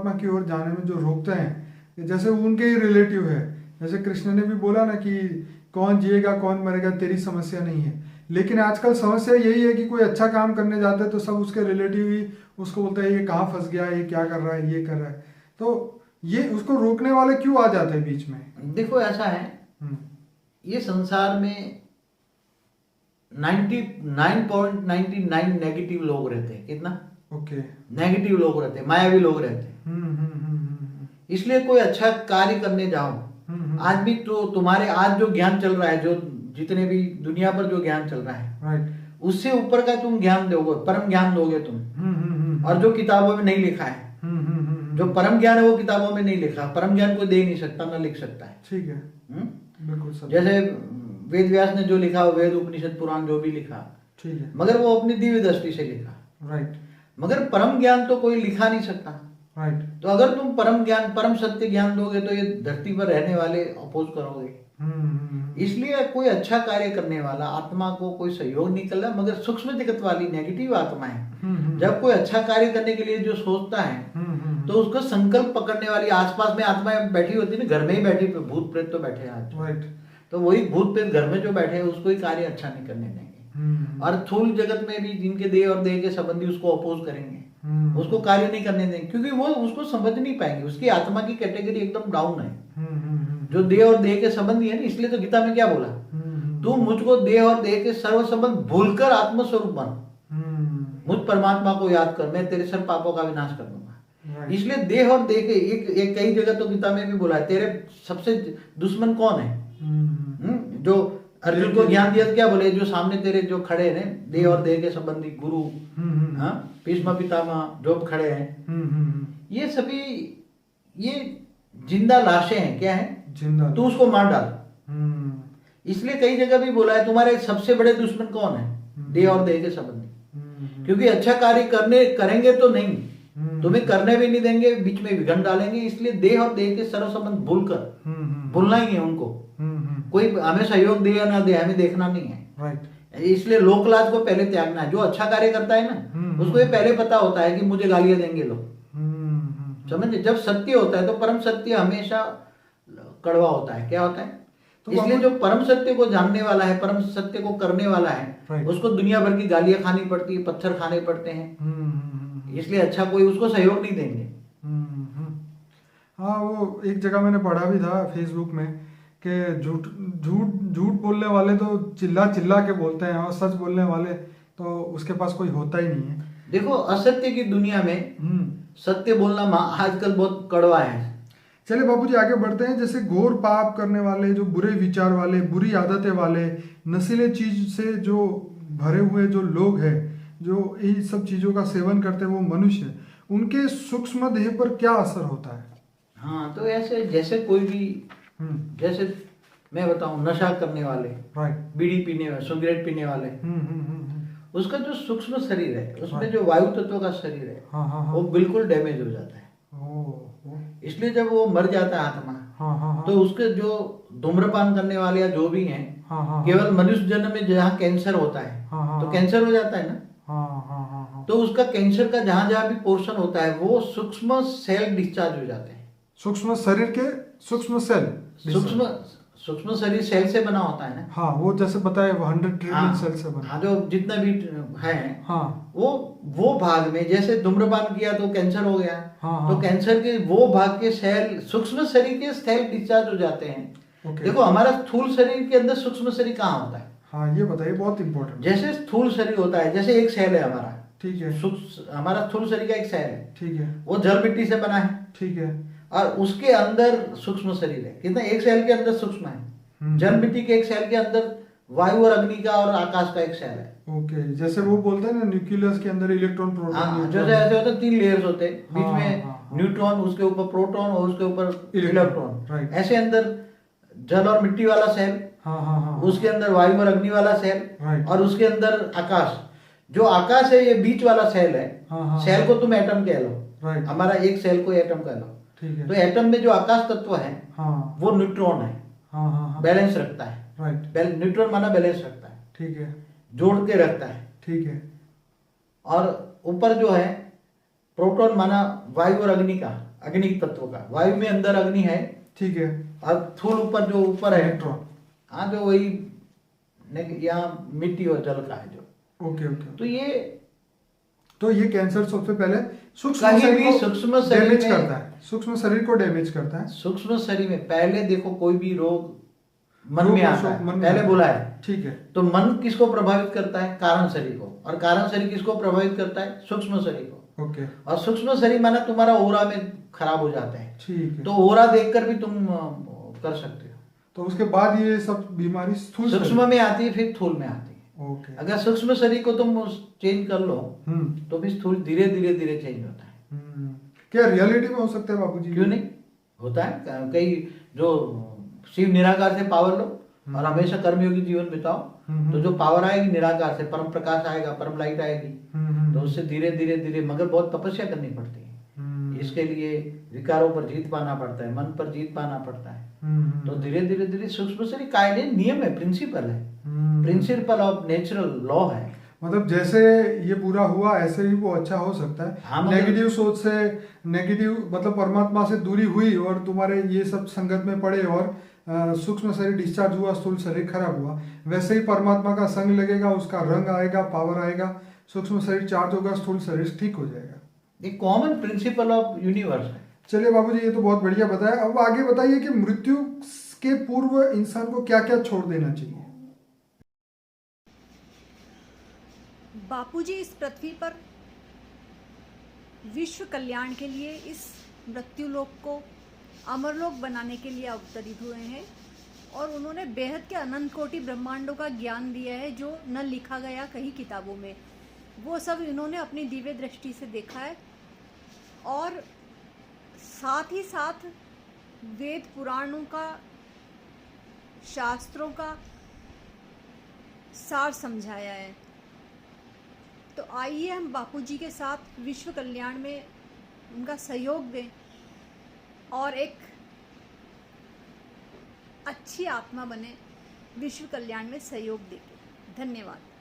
परमात्मा की ओर जाने में जो रोकते हैं, जैसे उनके ही रिलेटिव है, जैसे कृष्ण ने भी बोला ना कि कौन जिएगा कौन मरेगा तेरी समस्या नहीं है। लेकिन आजकल समस्या यही है कि कोई अच्छा काम करने जाते हैं तो सब उसके रिलेटिव ही उसको बोलते हैं ये कहाँ फंस गया, ये क्या कर रहा है, ये कर रहा है। तो ये उसको रोकने वाले क्यों आ जाते हैं बीच में? देखो ऐसा है, ये संसार में 99.99 नेगेटिव लोग रहते हैं। कितना? ओके। नेगेटिव लोग रहते हैं, मायावी लोग रहते हैं। इसलिए कोई अच्छा कार्य करने जाओ, आज भी तो तुम्हारे आज जो ज्ञान चल रहा है, जो जितने भी दुनिया पर जो ज्ञान चल रहा है, राइट, उससे ऊपर का तुम ज्ञान दोगे, परम ज्ञान दोगे तुम। और जो किताबों में नहीं लिखा है, जो परम ज्ञान है वो किताबों में नहीं लिखा। परम ज्ञान कोई दे नहीं सकता, ना लिख सकता है। ठीक है, बिल्कुल सब। जैसे वेद व्यास ने जो लिखा, वेद उपनिषद पुराण जो भी लिखा, ठीक है, मगर वो अपनी दिव्य दृष्टि से लिखा। राइट। मगर परम ज्ञान तो कोई लिखा नहीं सकता। राइट। तो अगर तुम परम ज्ञान, परम सत्य ज्ञान दोगे तो ये धरती पर रहने वाले अपोज करोगे। इसलिए कोई अच्छा कार्य करने वाला आत्मा को कोई सहयोग नहीं कर रहा, मगर सूक्ष्म जगत वाली नेगेटिव आत्मा है, जब कोई अच्छा कार्य करने के लिए जो सोचता है तो उसको संकल्प पकड़ने वाली आसपास में आत्माएं बैठी होती है ना, घर में ही बैठी, भूत प्रेत तो बैठे हैं आज। राइट। तो वही भूत प्रेत घर में जो बैठे हैं उसको ही कार्य अच्छा नहीं करने देंगे। और स्थूल जगत में भी जिनके देह और देह के संबंधी उसको अपोज करेंगे, उसको कार्य नहीं करने देंगे, क्योंकि वो उसको समझ नहीं पाएंगे। उसकी आत्मा की कैटेगरी एकदम डाउन है, जो देह और देह के संबंधी है ना। इसलिए तो गीता में क्या बोला, तू मुझको देह और देह के सर्व संबंध भूलकर आत्मस्वरूप बन, मुझ परमात्मा को याद कर, मैं तेरे सब पापों का विनाश कर दूंगा। इसलिए देह और देह के एक कई जगह तो गीता में भी बोला है, तेरे सबसे दुश्मन कौन है? जो अर्जुन को ज्ञान दिया क्या बोले, जो सामने तेरे जो खड़े हैं देह और देह के संबंधी गुरु, भीष्म पितामह जो खड़े हैं, ये सभी ये जिंदा लाशें हैं। क्या है? जिंदा। तू उसको मार डाल। इसलिए कई जगह भी बोला है तुम्हारे सबसे बड़े दुश्मन कौन है? देह और देह के संबंधी। क्योंकि अच्छा कार्य करेंगे तो नहीं, तुम्हें करने भी नहीं देंगे, बीच में विघन डालेंगे। इसलिए देह और देह के सर्व संबंध भूलना ही है उनको। कोई हमें सहयोग दे या ना दे, हमें देखना नहीं है। राइट। इसलिए लोक लाज को पहले त्यागना है। जो अच्छा कार्य करता है ना, उसको ये पहले पता होता है कि मुझे गालियां देंगे लोग। समझे? जब सत्य होता है तो परम सत्य हमेशा कड़वा होता है। क्या होता है? तो इसलिए जो परम सत्य को जानने वाला है, परम सत्य को करने वाला है, उसको दुनिया भर की गालियां खानी पड़ती है, पत्थर खाने पड़ते हैं। इसलिए अच्छा कोई उसको सहयोग नहीं देंगे। हाँ, वो एक जगह मैंने पढ़ा भी था फेसबुक में कि झूठ बोलने वाले तो चिल्ला चिल्ला के बोलते हैं, और सच बोलने वाले तो उसके पास कोई होता ही नहीं है। देखो, असत्य की दुनिया में सत्य बोलना आजकल बहुत कड़वा है। चलिए बाबूजी आगे बढ़ते हैं। जैसे घोर पाप करने वाले, जो बुरे विचार वाले, बुरी आदतें वाले, नशीले चीज से जो भरे हुए जो लोग हैं, जो इन सब चीजों का सेवन करते हैं, वो मनुष्य, उनके सूक्ष्म देह पर क्या असर होता है? हाँ, तो ऐसे जैसे कोई भी, जैसे मैं बताऊं, नशा करने वाले, बीड़ी पीने वाले, सिगरेट पीने वाले, उसका जो सूक्ष्म शरीर है, उसमें जो वायु तत्व का शरीर है, वो बिल्कुल डैमेज हो जाता है। इसलिए जब वो मर जाता है आत्मा, तो उसके जो धूम्रपान करने वाले या जो भी हैं, केवल मनुष्य जन्म में जहाँ कैंसर होता है, तो कैंसर हो जाता है ना, तो उसका कैंसर का जहां जहां भी पोर्शन होता है, वो सूक्ष्म सेल डिस्चार्ज हो जाते हैं। सूक्ष्म शरीर के सूक्ष्म सेल, सूक्ष्म शरीर सेल से बना होता है ना। हाँ, वो जैसे बताया 100 ट्रिलियन सेल से बना। हाँ, जो जितना भी है, हाँ, वो भाग में जैसे धूम्रपान किया तो कैंसर हो गया। तो कैंसर के वो भाग के सेल, सूक्ष्म शरीर के सेल डिस्चार्ज हो जाते हैं। देखो, हमारा स्थूल शरीर के अंदर सूक्ष्म शरीर कहाँ होता है? हाँ, ये बताइए, बहुत इंपॉर्टेंट। जैसे स्थूल शरीर होता है, जैसे एक सेल है हमारा, ठीक है, हमारा स्थूल शरीर का एक सेल है, ठीक है, वो जल मिट्टी से बना है, ठीक है, और उसके अंदर सूक्ष्म शरीर है। कितना? एक सेल के अंदर सूक्ष्म है। जल मिट्टी के एक सेल के अंदर वायु और अग्नि का और आकाश का एक सेल है। ओके, जैसे वो बोलते हैं ना, न्यूक्लियस के अंदर इलेक्ट्रॉन, प्रोटॉन, जैसे ऐसे होते हैं, 3 लेयर्स होते हैं, बीच में न्यूट्रॉन, उसके ऊपर प्रोटॉन और उसके ऊपर इलेक्ट्रॉन। ऐसे अंदर जल और मिट्टी वाला सेल, उसके अंदर वायु और अग्नि वाला सेल, और उसके अंदर आकाश। जो आकाश है, ये बीच वाला सेल है। सेल को तुम एटम कह लो, हमारा एक सेल को एटम कह लो। तो एटम में जो आकाश तत्व है, वो न्यूट्रॉन है, बैलेंस रखता है। न्यूट्रॉन माना बैलेंस रखता है, ठीक है, जोड़ के रखता है, ठीक है। और ऊपर जो है प्रोटॉन माना वायु और अग्नि का, अग्नि तत्व का, वायु में अंदर अग्नि है, ठीक है, और थूल ऊपर जो ऊपर है इलेक्ट्रॉन, हाँ जो वही यहाँ मिट्टी और जल का है जो। Okay okay. तो ये कैंसर सबसे पहले सूक्ष्म कहीं शरीर भी को सूक्ष्म शरीर डैमेज में, करता है, सूक्ष्म शरीर को डैमेज करता है। सूक्ष्म शरीर में पहले देखो कोई भी रोग मन रोग में आता है, पहले बोला है, ठीक है। तो मन किसको प्रभावित करता है? कारण शरीर को, और कारण शरीर किसको प्रभावित करता है? सूक्ष्म शरीर को। ओके, और सूक्ष्म शरीर माना तुम्हारा ओरा में खराब हो जाता है, ठीक है। तो ओरा देखकर भी तुम कर सकते हो। तो उसके बाद ये सब बीमारी स्थूल सूक्ष्म में आती है, फिर स्थूल में आती है। ओके। अगर सूक्ष्म शरीर को तुम चेंज कर लो तो भी स्थूल धीरे धीरे धीरे चेंज होता है। क्या रियलिटी में हो सकता है बाबूजी? क्यों नहीं होता है। कई जो शिव निराकार से पावर लो और हमेशा कर्मयोगी जीवन बिताओ, तो जो पावर आएगी निराकार से, परम प्रकाश आएगा, परम लाइट आएगी, तो उससे धीरे धीरे धीरे, मगर बहुत तपस्या करनी पड़ती है। इसके लिए विकारों पर जीत पाना पड़ता है, मन पर जीत पाना पड़ता है। तो धीरे धीरे धीरे सूक्ष्म शरीर कायदे नियम है, प्रिंसिपल है, प्रिंसिपल ऑफ नेचुरल लॉ है। मतलब जैसे ये पूरा हुआ ऐसे ही वो अच्छा हो सकता है। हाँ, नेगेटिव सोच से, नेगेटिव मतलब परमात्मा से दूरी हुई और तुम्हारे ये सब संगत में पड़े और सूक्ष्म शरीर डिस्चार्ज हुआ, स्थूल शरीर खराब हुआ, वैसे ही परमात्मा का संग लगेगा, उसका रंग आएगा, पावर आएगा, सूक्ष्म शरीर चार्ज होगा, स्थूल शरीर ठीक हो जाएगा। ये कॉमन प्रिंसिपल ऑफ यूनिवर्स है। चलिए बाबूजी, ये तो बहुत बढ़िया बताया। अब आगे बताइए कि मृत्यु के पूर्व इंसान को क्या क्या छोड़ देना चाहिए? बापूजी इस पृथ्वी पर विश्व कल्याण के लिए, इस मृत्युलोक को अमरलोक बनाने के लिए अवतरित हुए हैं, और उन्होंने बेहद के अनंत कोटि ब्रह्मांडों का ज्ञान दिया है जो न लिखा गया कहीं किताबों में। वो सब इन्होंने अपनी दिव्य दृष्टि से देखा है, और साथ ही साथ वेद पुराणों का, शास्त्रों का सार समझाया है। तो आइए हम बापूजी के साथ विश्व कल्याण में उनका सहयोग दें और एक अच्छी आत्मा बने, विश्व कल्याण में सहयोग दें। धन्यवाद।